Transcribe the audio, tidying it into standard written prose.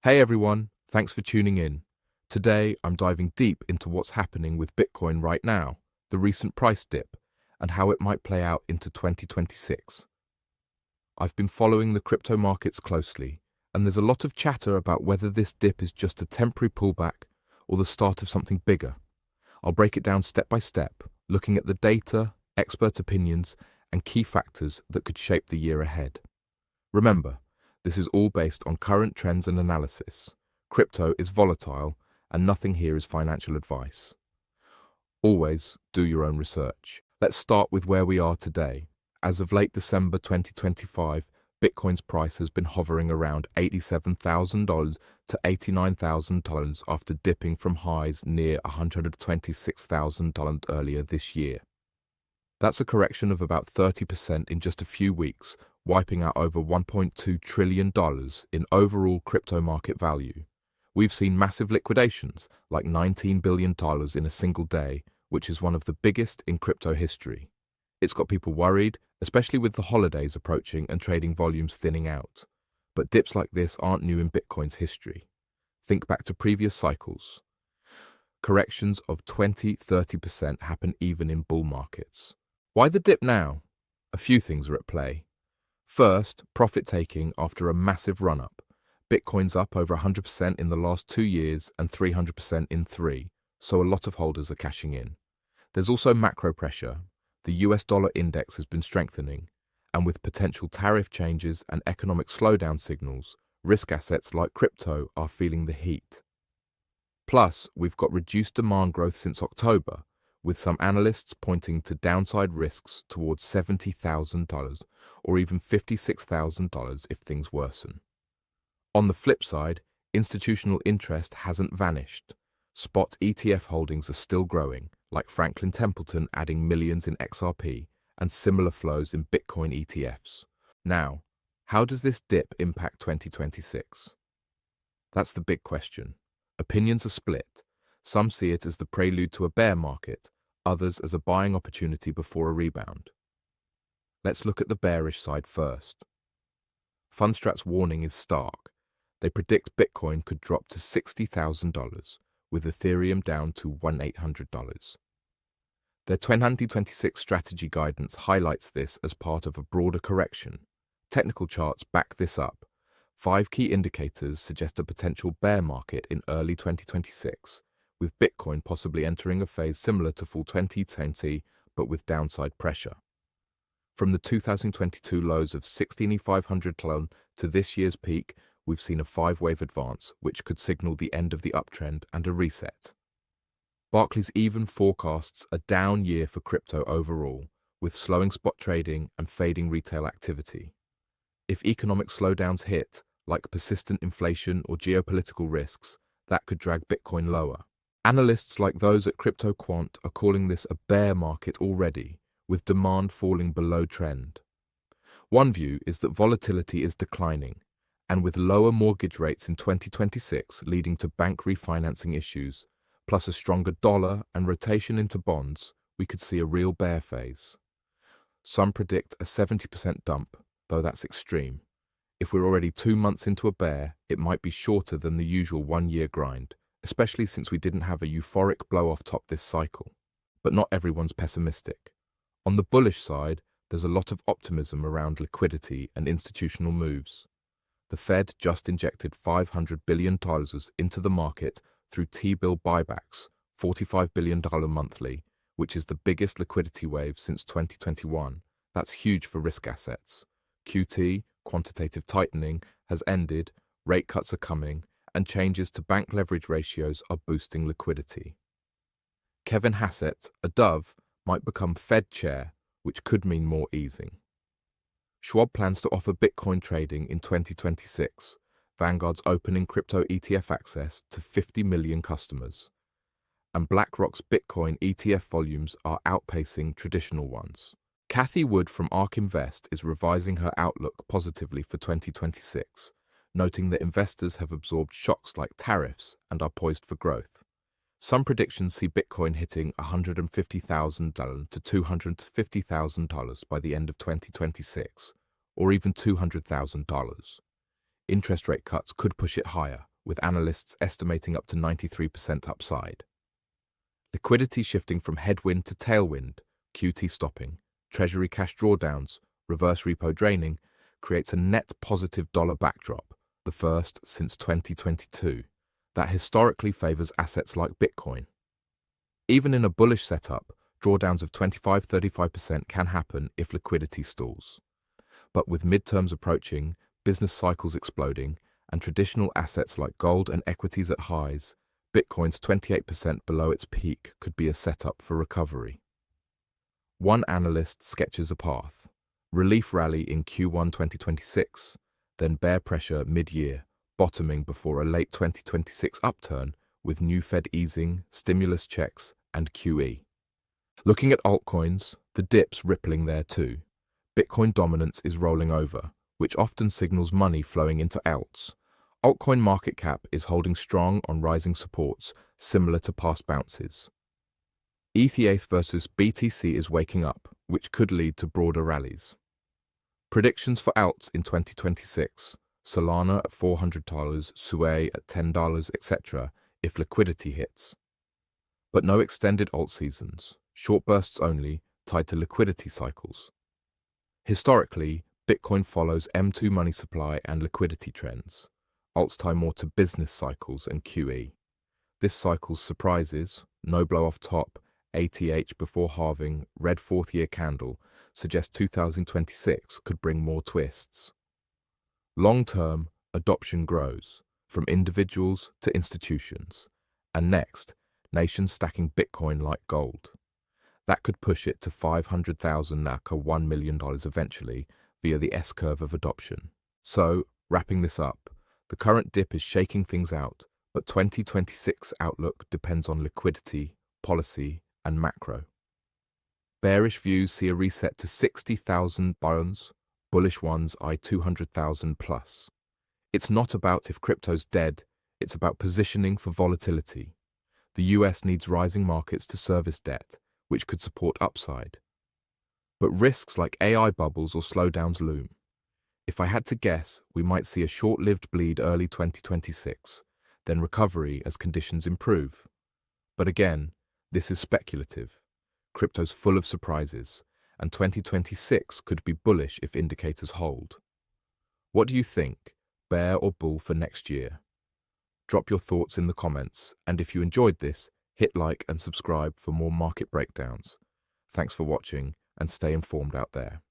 Hey everyone, thanks for tuning in. Today I'm diving deep into what's happening with Bitcoin right now, the recent price dip, and how it might play out into 2026. I've been following the crypto markets closely, and there's a lot of chatter about whether this dip is just a temporary pullback or the start of something bigger. I'll break it down step by step, looking at the data, expert opinions, and key factors that could shape the year ahead. Remember, this is all based on current trends and analysis. Crypto is volatile, and nothing here is financial advice. Always do your own research. Let's start with where we are today. As of late December 2025, Bitcoin's price has been hovering around $87,000 to $89,000 after dipping from highs near $126,000 earlier this year. That's a correction of about 30% in just a few weeks, wiping out over $1.2 trillion in overall crypto market value. We've seen massive liquidations, like $19 billion in a single day, which is one of the biggest in crypto history. It's got people worried, especially with the holidays approaching and trading volumes thinning out. But dips like this aren't new in Bitcoin's history. Think back to previous cycles. Corrections of 20–30% happen even in bull markets. Why the dip now? A few things are at play. First, profit-taking after a massive run-up. Bitcoin's up over 100% in the last 2 years and 300% in 3, so a lot of holders are cashing in. There's also macro pressure. The US dollar index has been strengthening, and with potential tariff changes and economic slowdown signals, risk assets like crypto are feeling the heat. Plus, we've got reduced demand growth since October, with some analysts pointing to downside risks towards $70,000 or even $56,000 if things worsen. On the flip side, institutional interest hasn't vanished. Spot ETF holdings are still growing, like Franklin Templeton adding millions in XRP and similar flows in Bitcoin ETFs. Now, how does this dip impact 2026? That's the big question. Opinions are split. Some see it as the prelude to a bear market, others as a buying opportunity before a rebound. Let's look at the bearish side first. Fundstrat's warning is stark. They predict Bitcoin could drop to $60,000, with Ethereum down to $1,800. Their 2026 strategy guidance highlights this as part of a broader correction. Technical charts back this up. 5 key indicators suggest a potential bear market in early 2026, with Bitcoin possibly entering a phase similar to full 2020, but with downside pressure. From the 2022 lows of 16,500 to this year's peak, we've seen a 5-wave advance, which could signal the end of the uptrend and a reset. Barclays even forecasts a down year for crypto overall, with slowing spot trading and fading retail activity. If economic slowdowns hit, like persistent inflation or geopolitical risks, that could drag Bitcoin lower. Analysts like those at Crypto Quant are calling this a bear market already, with demand falling below trend. One view is that volatility is declining, and with lower mortgage rates in 2026 leading to bank refinancing issues, plus a stronger dollar and rotation into bonds, we could see a real bear phase. Some predict a 70% dump, though that's extreme. If we're already 2 months into a bear, it might be shorter than the usual 1-year grind, especially since we didn't have a euphoric blow-off top this cycle. But not everyone's pessimistic. On the bullish side, there's a lot of optimism around liquidity and institutional moves. The Fed just injected $500 billion into the market through T-bill buybacks, $45 billion monthly, which is the biggest liquidity wave since 2021. That's huge for risk assets. QT, quantitative tightening, has ended, rate cuts are coming, and changes to bank leverage ratios are boosting liquidity. Kevin Hassett, a dove, might become Fed chair, which could mean more easing. Schwab plans to offer Bitcoin trading in 2026, Vanguard's opening crypto ETF access to 50 million customers. And BlackRock's Bitcoin ETF volumes are outpacing traditional ones. Cathie Wood from ARK Invest is revising her outlook positively for 2026, noting that investors have absorbed shocks like tariffs and are poised for growth. Some predictions see Bitcoin hitting $150,000 to $250,000 by the end of 2026, or even $200,000. Interest rate cuts could push it higher, with analysts estimating up to 93% upside. Liquidity shifting from headwind to tailwind, QT stopping, treasury cash drawdowns, reverse repo draining, creates a net positive dollar backdrop, the first since 2022, that historically favors assets like Bitcoin. Even in a bullish setup, drawdowns of 25-35% can happen if liquidity stalls. But with midterms approaching, business cycles exploding, and traditional assets like gold and equities at highs, Bitcoin's 28% below its peak could be a setup for recovery. One analyst sketches a path: relief rally in Q1 2026, then bear pressure mid-year, bottoming before a late 2026 upturn with new Fed easing, stimulus checks, and QE. Looking at altcoins, the dip's rippling there too. Bitcoin dominance is rolling over, which often signals money flowing into alts. Altcoin market cap is holding strong on rising supports, similar to past bounces. ETH versus BTC is waking up, which could lead to broader rallies. Predictions for alts in 2026: Solana at $400, Sui at $10, etc. if liquidity hits. But no extended alt seasons, short bursts only, tied to liquidity cycles. Historically, Bitcoin follows M2 money supply and liquidity trends. Alts tie more to business cycles and QE. This cycle's surprises, no blow off top, ATH before halving, red fourth-year candle, suggest 2026 could bring more twists. Long-term, adoption grows, from individuals to institutions. And next, nations stacking Bitcoin like gold. That could push it to 500,000 NAC or $1 million eventually via the S-curve of adoption. So, wrapping this up, the current dip is shaking things out, but 2026 outlook depends on liquidity, policy, and macro. Bearish views see a reset to 60,000 bonds, bullish ones eye 200,000 plus. It's not about if crypto's dead, it's about positioning for volatility. The US needs rising markets to service debt, which could support upside. But risks like AI bubbles or slowdowns loom. If I had to guess, we might see a short-lived bleed early 2026, then recovery as conditions improve. But again, this is speculative. Crypto's full of surprises, and 2026 could be bullish if indicators hold. What do you think, bear or bull for next year? Drop your thoughts in the comments, and if you enjoyed this, hit like and subscribe for more market breakdowns. Thanks for watching, and stay informed out there.